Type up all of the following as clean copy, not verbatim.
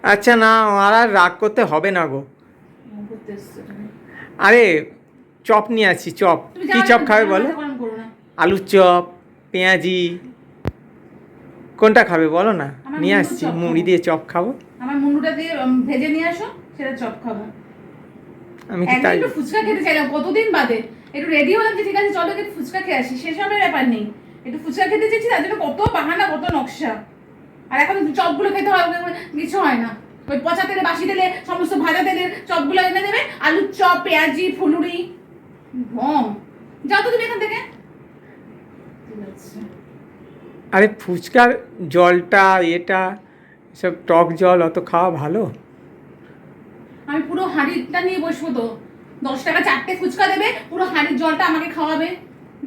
আচ্ছা না, আর আর রাগ করতে হবে না গো। আরে চপ নিয়ে আসছি, চপ। কী চপ খাবে বলো? আলুর চপ, পেঁয়াজি, কোনটা খাবে বলো না? নিয়ে আসছি, মুড়ি দিয়ে চপ খাবো। আমার মুন্ডুটা দিয়ে ভেজে নিয়ে আসো, সেটা চপ খাবো। আমি কি তাই? একটু ফুচকা খেতে চাইলাম কতদিন বাদে, একটু রেডি হলাম যে ঠিক আছে চলো একটু ফুচকা খেয়ে আসি, সেসবের ব্যাপার নেই। একটু ফুচকা খেতে চেয়েছি, তার জন্য কত বাহানা, কত নকশা। আর এখন চপগুলো খেতে হয়, কিছু হয় না। ওই পচা তেলে, বাসি তেলে, সমস্ত ভাজা তেলের চপগুলো এনে দেবে, আলুর চপ, পেঁয়াজি, ফুলুরি, ভম। যাও তো তুমি এখান থেকে। আরে ফুচকার জলটা, এটা সব টক জল অত খাওয়া ভালো? আমি পুরো হাঁড়িটা নিয়ে বসবো তো, 10 টাকা 4টে ফুচকা দেবে, পুরো হাঁড়ির জলটা আমাকে খাওয়াবে।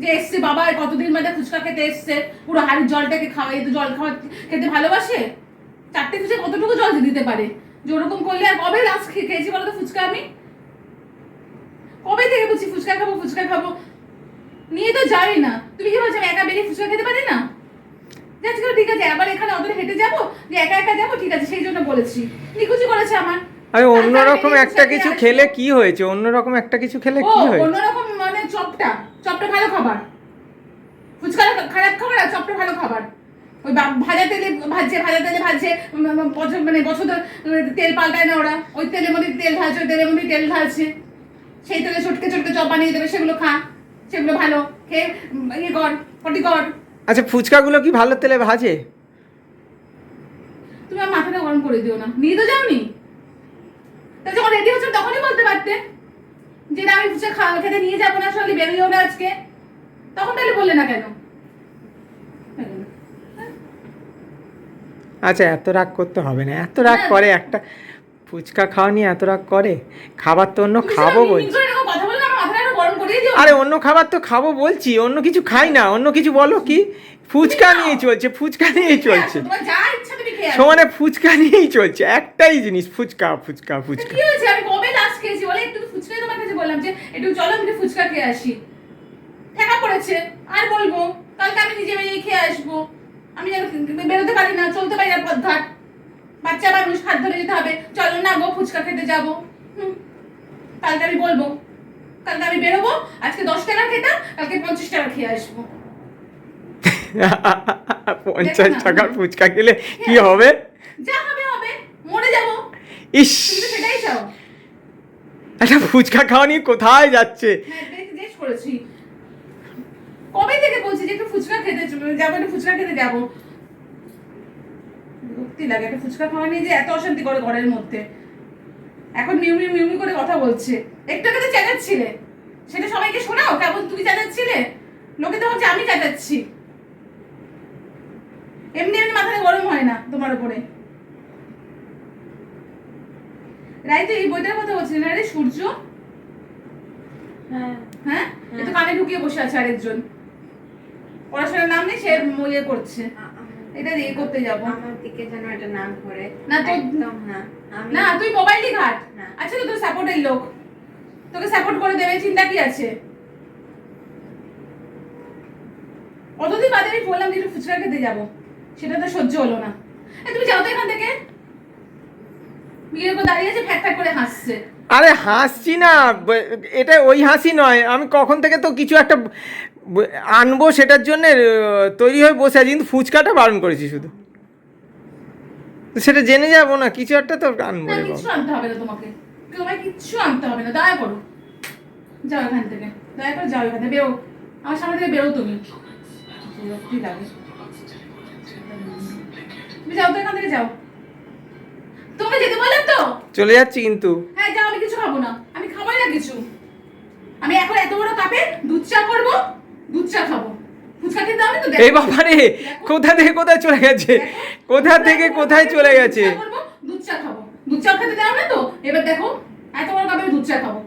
যে এসছে বাবা কতদিন বাদে ফুচকা খেতে এসছে, পুরো হাঁড়ির জলটাকে খাওয়াই। তো জল খাওয়া খেতে ভালোবাসে? 4টে ফুচকা কতটুকু জল দিতে পারে? যে ওরকম করলে আর কবে লাস্ট খেয়েছি বলো তো ফুচকা? আমি কবে থেকে বলছি ফুচকা খাবো, ফুচকা খাবো, নিয়ে তো যাই না। তুমি কি বলছো আমি একা বেরিয়ে ফুচকা খেতে পারি না? আজকে ঠিক আছে, আবার এখানে অত হেঁটে যাবো, যে একা একা যাবো, ঠিক আছে, সেই জন্য বলেছি। নিকুচি করেছে আমার। আরে অন্যরকম একটা কিছু খেলে কি হয়েছে? অন্যরকম একটা কিছু খেলে কি হয়েছে? অন্যরকম মানে চপটা ভালো খাবার, ফুচকা খারাপ খাবার, আর চপটা ভালো খাবার। ওই ভাজা তেলে ভাজছে, মানে বছর তেল পাল্টায় না ওরা, ওই তেলের মধ্যে তেল ঢালছে, ওই তেলের মধ্যে তেল ঢালছে, সেই তেলে চটকে চটকে চপ বানিয়ে দেবে, সেগুলো খা, সেগুলো ভালো খেয়ে ইয়ে কর, পটি কর। আচ্ছা ফুচকাগুলো কি ভালো তেলে ভাজে? তুমি আমার মাথাটা গরম করে দিও না, নিয়ে তো যাওনি। তা যখন রেডি হচ্ছে তখনই বলতে পারতে যে না আমি ফুচকা খেতে নিয়ে যাবো না, সকালে বেরোইও না আজকে, তখন তাহলে বললে না কেন? আচ্ছা এত রাগ করতে হবে না, এত রাগ করে একটা ফুচকা খাওয়া নিয়ে এত রাগ করে? খাবার তো অন্য খাবো বলছি। আরে অন্য খাবার তো খাবো বলছি, অন্য কিছু খাই না, অন্য কিছু বলো কি? ফুচকা নিয়েই চলছে, ফুচকা নিয়েই চলছে, সমানে ফুচকা নিয়েই চলছে, একটাই জিনিস, ফুচকা ফুচকা ফুচকা। কি হয়েছে? আমি কবে লাস্ট খেয়েছি বলে? একটু ফুচকাই তোমার কাছে বললাম যে একটু চলো আমি ফুচকা খেয়ে আসি, ঠেকা পড়েছে। আর বলবো কালকে আমি নিজে বেরিয়ে খেয়ে আসবো। আমি যেন বেরোতে পারি না, চলতে পারি না পথঘাট, বাচ্চা মানুষ, হাত ধরে যেতে হবে, চলো না গো ফুচকা খেতে যাবো। কালকে আমি বলবো, কালকে আমি বেরোবো, আজকে 10 টাকা খেতাম, কালকে 50 টাকা খেয়ে আসবো। 50 টাকার ফুচকা খেলে কি হবে? যা হবে হবে, মরে যাবো। ইস, সেটাই চাও? একটা ফুচকা খাওয়া নিয়ে কোথায় যাচ্ছে? হ্যাঁ জিজ্ঞেস করেছি, কবে থেকে বলছি যে একটু ফুচকা খেতে যাবো, একটু ফুচকা খেতে যাবো। বিরক্তি লাগে, একটা ফুচকা খাওয়া নিয়ে যে এত অশান্তি করে ঘরের মধ্যে। এখন মিউমি মিউমি করে কথা বলছে। একটু আগে তো চেঁচাচ্ছিলে, সেটা সবাইকে শোনাও কেমন তুমি চেঁচাচ্ছিলে? লোকে তো ভাবছে আমি চেঁচাচ্ছি। এমনি এমনি মাথাটা গরম হয় না তোমার উপরে। রাই তো এই বইটার কথা বলছিলি না রে? সূর্য, হ্যাঁ হ্যাঁ, এ তো কানে ঢুকিয়ে বসে আছে আরেকজন, পড়াশোনার নাম নেই, সে ইয়ে করছে। এটা দিয়ে করতে যাবো, আমার দিকে যেন এটা না ঘরে না তো একদম না। না তুই মোবাইলই ঘাট। আচ্ছা তো তোর সাপোর্টের লোক, তোকে সাপোর্ট করে দেবে, চিন্তা কি আছে? কতদিন বাদে আমি বললাম যে একটু ফুচকা খেতে যাবো, সেটা তো সহ্য হলো না। তুমি যাও তো এখান থেকে। বিয়ে করে দাঁড়িয়ে আছে, ফ্যাক ফ্যাক করে হাসছে। আরে হাসছি না, এটা ওই হাসি নয়, আমি কখন থেকে তো কিছু একটা আনবো সেটার জন্য তৈরি হয়ে বসে আছি, কিন্তু ফুচকাটা বারণ করেছি শুধু, সেটা জেনে যাবো না, কিছু একটা তো আনবো রে কিছু আনতে হবে না তোমাকে, তোমায় কিচ্ছু আনতে হবে না, দয়া করো যাও এখান থেকে, দয়া করে যাও এখান থেকে, বেরো আমার সামনে থেকে, বেরো তুমি। বিরক্তি লাগে। তুমি যাও তো এখান থেকে, যাও। তোমাকে যেতে বললাম তো, চলে যাচ্ছি কিন্তু। হ্যাঁ যাও, আমি কিছু খাবো না, আমি খাবোই না কিছু। আমি এখন এত বড় কাপে দুধ চা করবো, দুধ চা খাবো, ফুচকা খেতে হবে তো। এই বাবা রে, কোথা থেকে কোথায় চলে গেছে, কোথা থেকে কোথায় চলে গেছে। দুধ চা খাবো, দুধ চা খেতে দেওয়া না তো। এবার দেখো এত বড় কাপে দুধ চা খাবো,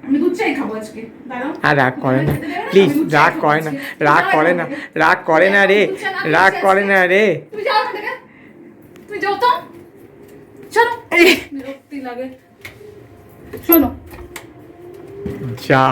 আমি দুধ চাই খাবো আজকে। দাঁড়াও, আর রাগ করে না প্লিজ, রাগ করে না, রাগ করে না, রাগ করে না রে, রাগ করে না রে। তুমি যাও এখান থেকে, তুমি যাও তো, চলো। বিরক্তি লাগে, শোনো যা